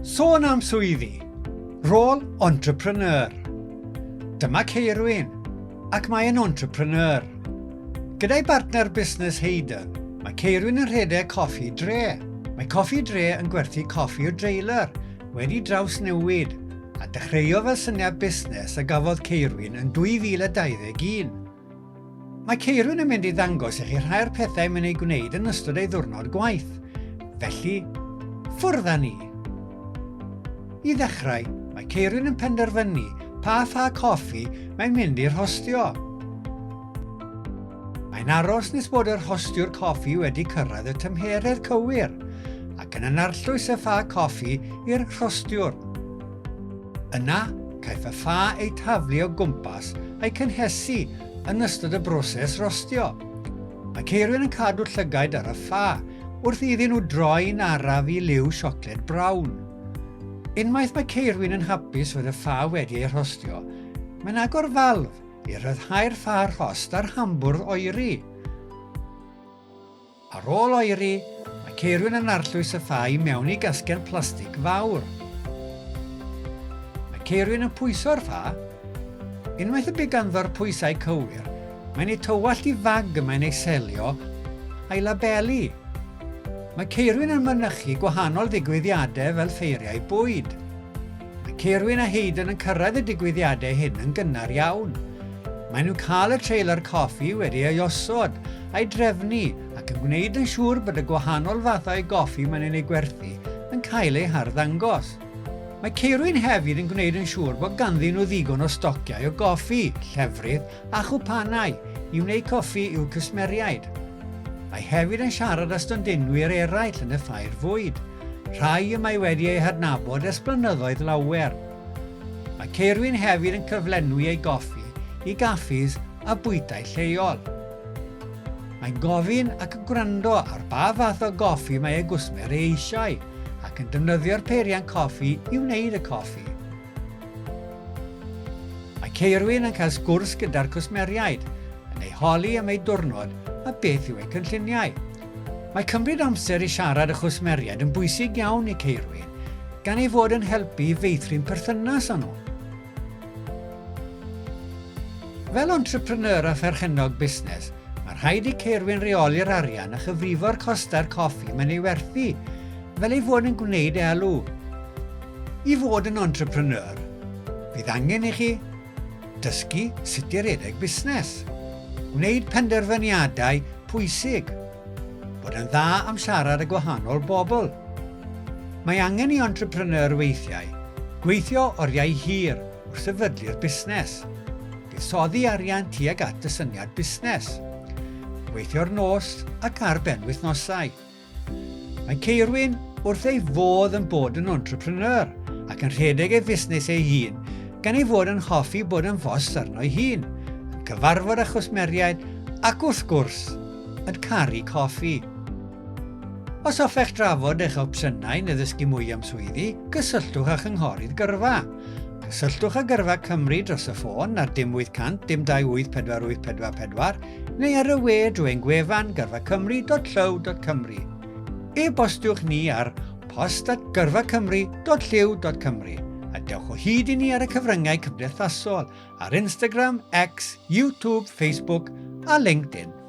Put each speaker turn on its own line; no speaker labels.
Sôn am swyddi, Rôl Entrepreneur. Dyma Ceirwyn, ac mae'n entrepreneur. Gyda'i partner busnes Hayden, mae Ceirwyn yn rhedeg coffi dre. Mae coffi dre yn gwerthu coffi o dreiler, wedi draws newid, a dechreuo fel syniad busnes a gafodd Ceirwyn yn 2021. Mae Ceirwyn yn mynd i ddangos i chi rhai'r pethau mae'n ei gwneud yn ystod ei ddiwrnod gwaith. Felly, ffwrdd â ni. I ddechrau, mae Ceirwyn yn penderfynu pa pha coffi mae'n mynd i'r hostio. Mae'n aros nes bod yr hostiwr coffi wedi cyrraedd y tymheredd cywir ac yn anarllwys y pha coffi i'r rhostiwr. Yna, caiff y pha ei taflu o gwmpas a'i cynhesu yn ystod y broses rostio. Mae Ceirwyn yn cadw llygaid ar y pha wrth iddyn nhw droi'n araf i liw siocled brawn. Unwaith mae Ceirwyn yn hapus fod y pha wedi ei rhostio, mae'n agor falf i ryddhau'r pha rhost ar hambwrdd oeri. Ar ôl oeri, mae Ceirwyn yn arllwys y pha i mewn i gasgen plastig fawr. Mae Ceirwyn yn pwyso'r pha. Unwaith y bydd ganddo'r pwysau cywir, mae'n ei tywallt i fag y mae'n ei selio a'i labelu. Mae Ceirwyn yn mynychu gwahanol ddigwyddiadau fel ffeiriau bwyd. Mae Ceirwyn a Hayden yn cyrraedd y digwyddiadau hyn yn gynnar iawn. Maen nhw'n cael y trailer coffi wedi ei osod a'i drefnu ac yn gwneud yn siŵr bod y gwahanol fathau goffi maen nhw'n ei gwerthu yn cael eu harddangos. Mae Ceirwyn hefyd yn gwneud yn siŵr bod ganddyn nhw ddigon o stociau o goffi, llefrith a chwpanau i wneud coffi i'w cwsmeriaid. Mae hefyd yn siarad â stondinwyr eraill yn y ffair fwyd. Rhai y mae wedi ei hadnabod ers blynyddoedd lawer. Mae Ceirwyn hefyd yn cyflenwi ei goffi i gaffis a bwytau lleol. Mae'n gofyn ac yn gwrando ar ba fath o goffi mae ei gwsmer eisiau ac yn defnyddio'r peiriant coffi i wneud y coffi. Mae Ceirwyn yn cael sgwrs gyda'r cwsmeriaid, yn ei holi am ei diwrnod a beth yw ei cynlluniau. Mae cymryd amser i siarad y chwsmeriaid yn bwysig iawn i Ceirwyn, gan ei fod yn helpu i feithrin perthynas â nhw. Fel entrepreneur a pherchenog busnes, mae rhaid i Ceirwyn reoli'r arian a chyfrifo'r costau'r coffi mae'n ei werthu, fel ei fod yn gwneud elw. I fod yn entrepreneur, bydd angen i chi dysgu sut i redeg busnes, gwneud penderfyniadau pwysig, bod yn dda am siarad y gwahanol bobl. Mae angen i entrepreneur weithiau gweithio oriau hir wrth sefydlu'r busnes, buddsoddi arian tuag at y syniad busnes, gweithio'r nos ac ar ben wythnosau. Mae Ceirwyn wrth ei fodd yn bod yn entrepreneur ac yn rhedeg ei busnes ei hun gan ei fod yn hoffi bod yn fos arno'i hun, yn cyfarfod â chwsmeriaid ac wrth gwrs yn caru coffi. Os hoffech drafod eich opsiynau neu ddysgu mwy am swyddi, gysylltwch â chynghorydd gyrfa. Cysylltwch â Gyrfa Cymru dros y ffôn ar 0800 228 4844 neu ar y we drwy'n gwefan gyrfacymru.llaw.cymru. E-bostiwch ni ar post@gyrfacymru.llaw.cymru a dewch o hyd i ni ar y cyfryngau cymdeithasol ar Instagram, X, YouTube, Facebook a LinkedIn.